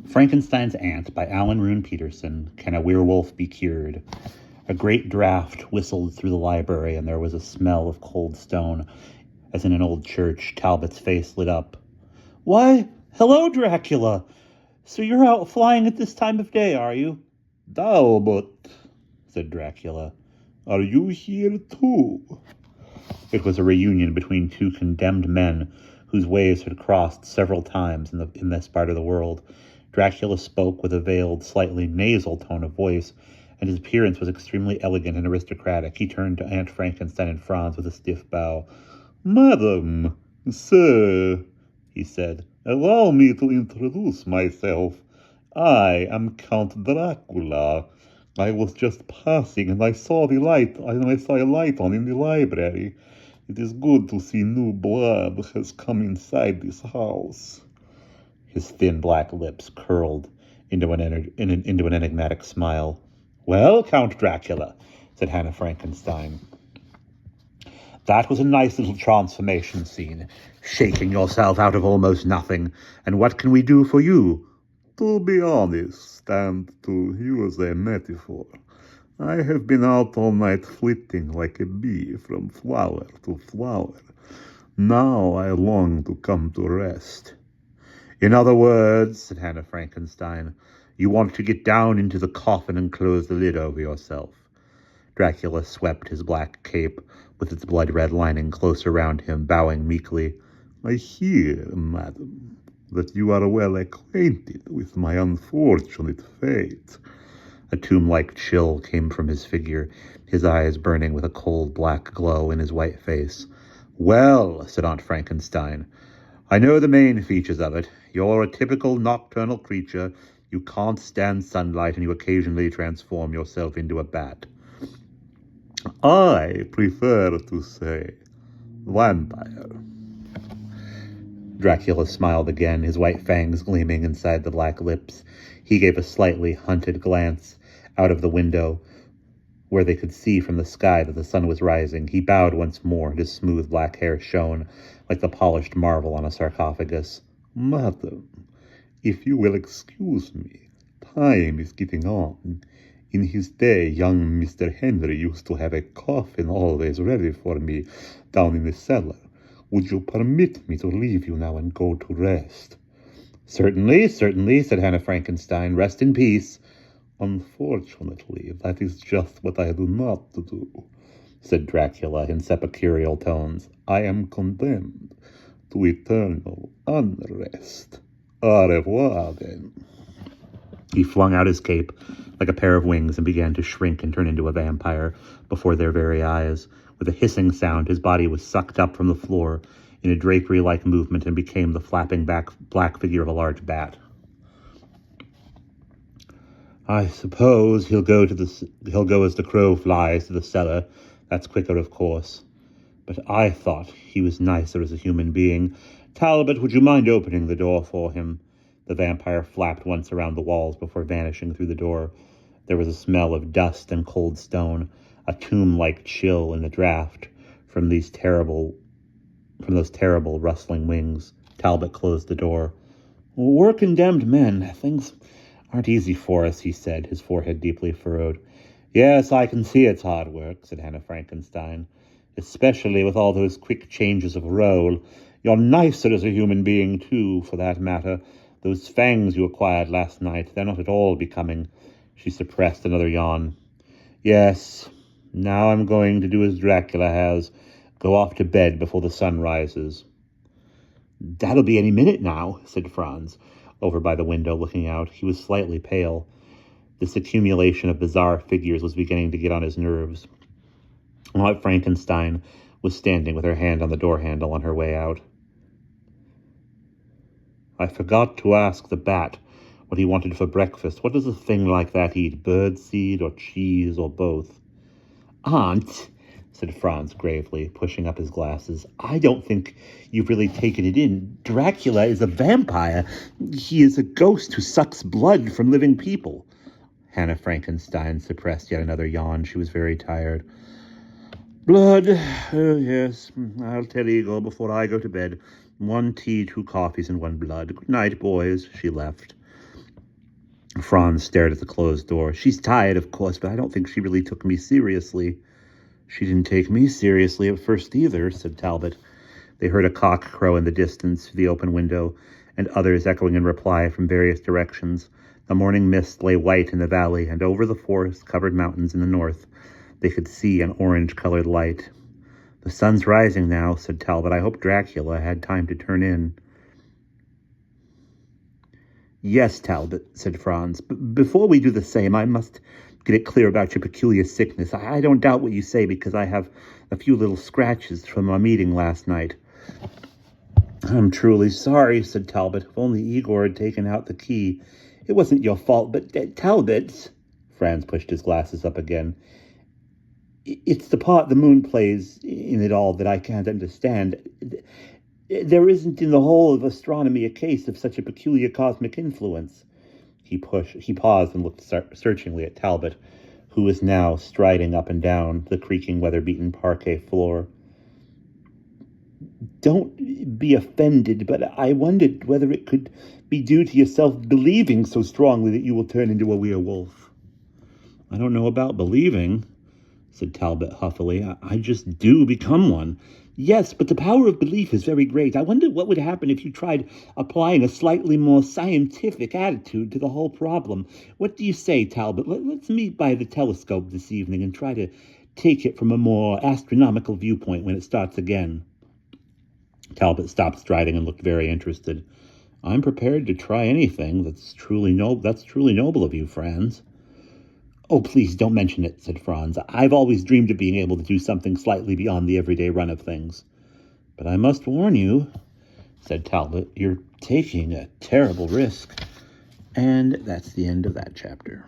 Frankenstein's Aunt by Rune Pettersson. Can a werewolf be cured? A great draught whistled through the library, and there was a smell of cold stone, as in an old church. Talbot's face lit up. "Why, hello, Dracula! So you're out flying at this time of day, are you?" "Talbot," said Dracula, "are you here too?" It was a reunion between two condemned men whose ways had crossed several times in this part of the world. Dracula spoke with a veiled, slightly nasal tone of voice, and his appearance was extremely elegant and aristocratic. He turned to Aunt Frankenstein and Franz with a stiff bow. "Madam, sir," he said, "allow me to introduce myself. I am Count Dracula. I was just passing and I saw a light on in the library. It is good to see new blood has come inside this house." His thin black lips curled into an enigmatic smile. "Well, Count Dracula," said Hannah Frankenstein, "that was a nice little transformation scene, shaking yourself out of almost nothing. And what can we do for you?" "To be honest, and to use a metaphor, I have been out all night flitting like a bee from flower to flower. Now I long to come to rest." "In other words," said Hannah Frankenstein, "you want to get down into the coffin and close the lid over yourself." Dracula swept his black cape with its blood-red lining close around him, bowing meekly. "I hear, madam, that you are well acquainted with my unfortunate fate." A tomb-like chill came from his figure, his eyes burning with a cold black glow in his white face. "Well," said Aunt Frankenstein, "I know the main features of it. You're a typical nocturnal creature. You can't stand sunlight, and you occasionally transform yourself into a bat." "I prefer to say vampire." Dracula smiled again, his white fangs gleaming inside the black lips. He gave a slightly hunted glance out of the window, where they could see from the sky that the sun was rising. He bowed once more, and his smooth black hair shone like the polished marble on a sarcophagus. "Madam, if you will excuse me, time is getting on. In his day, young Mr. Henry used to have a coffin always ready for me down in the cellar. Would you permit me to leave you now and go to rest?" Certainly, said Hannah Frankenstein. "Rest in peace." "Unfortunately, that is just what I do not do," said Dracula in sepulchral tones. "I am condemned to eternal unrest. Au revoir, then." He flung out his cape like a pair of wings and began to shrink and turn into a vampire before their very eyes. With a hissing sound, his body was sucked up from the floor in a drapery-like movement and became the flapping black figure of a large bat. "I suppose he'll go as the crow flies to the cellar. That's quicker, of course. But I thought he was nicer as a human being. Talbot, would you mind opening the door for him?" The vampire flapped once around the walls before vanishing through the door. There was a smell of dust and cold stone, a tomb-like chill in the draught from those terrible rustling wings. Talbot closed the door. "We're condemned men. Things aren't easy for us," he said, his forehead deeply furrowed. "Yes, I can see it's hard work," said Hannah Frankenstein, "especially with all those quick changes of role. You're nicer as a human being, too, for that matter. Those fangs you acquired last night, they're not at all becoming." She suppressed another yawn. "Yes, now I'm going to do as Dracula has, go off to bed before the sun rises." "That'll be any minute now," said Franz, over by the window looking out. He was slightly pale. This accumulation of bizarre figures was beginning to get on his nerves. Aunt Frankenstein was standing with her hand on the door handle on her way out. "I forgot to ask the bat what he wanted for breakfast. What does a thing like that eat, birdseed or cheese or both?" "Aunt," said Franz gravely, pushing up his glasses, "I don't think you've really taken it in. Dracula is a vampire. He is a ghost who sucks blood from living people." Hannah Frankenstein suppressed yet another yawn. She was very tired. "Blood. Oh, yes. I'll tell Igor before I go to bed. 1 tea, 2 coffees, and 1 blood. Good night, boys." She left. Franz stared at the closed door. She's tired, of course, but I don't think she really took me seriously. She didn't take me seriously at first either, said Talbot. They heard a cock crow in the distance through the open window, and others echoing in reply from various directions. The morning mist lay white in the valley, and over the forest-covered mountains in the north, they could see an orange-colored light. The sun's rising now, said Talbot. I hope Dracula had time to turn in. Yes, Talbot, said Franz. Before we do the same, I must get it clear about your peculiar sickness. I don't doubt what you say, because I have a few little scratches from our meeting last night. I'm truly sorry, said Talbot. If only Igor had taken out the key. It wasn't your fault, but Talbot... Franz pushed his glasses up again. It's the part the moon plays in it all that I can't understand. There isn't in the whole of astronomy a case of such a peculiar cosmic influence. He paused and looked searchingly at Talbot, who was now striding up and down the creaking, weather-beaten parquet floor. Don't be offended, but I wondered whether it could be due to yourself believing so strongly that you will turn into a werewolf. I don't know about believing, said Talbot huffily. I just do become one. Yes, but the power of belief is very great. I wonder what would happen if you tried applying a slightly more scientific attitude to the whole problem. What do you say, Talbot? Let's meet by the telescope this evening and try to take it from a more astronomical viewpoint when it starts again. Talbot stopped striding and looked very interested. I'm prepared to try anything. That's truly noble of you, Franz. Oh, please don't mention it, said Franz. I've always dreamed of being able to do something slightly beyond the everyday run of things. But I must warn you, said Talbot, you're taking a terrible risk. And that's the end of that chapter.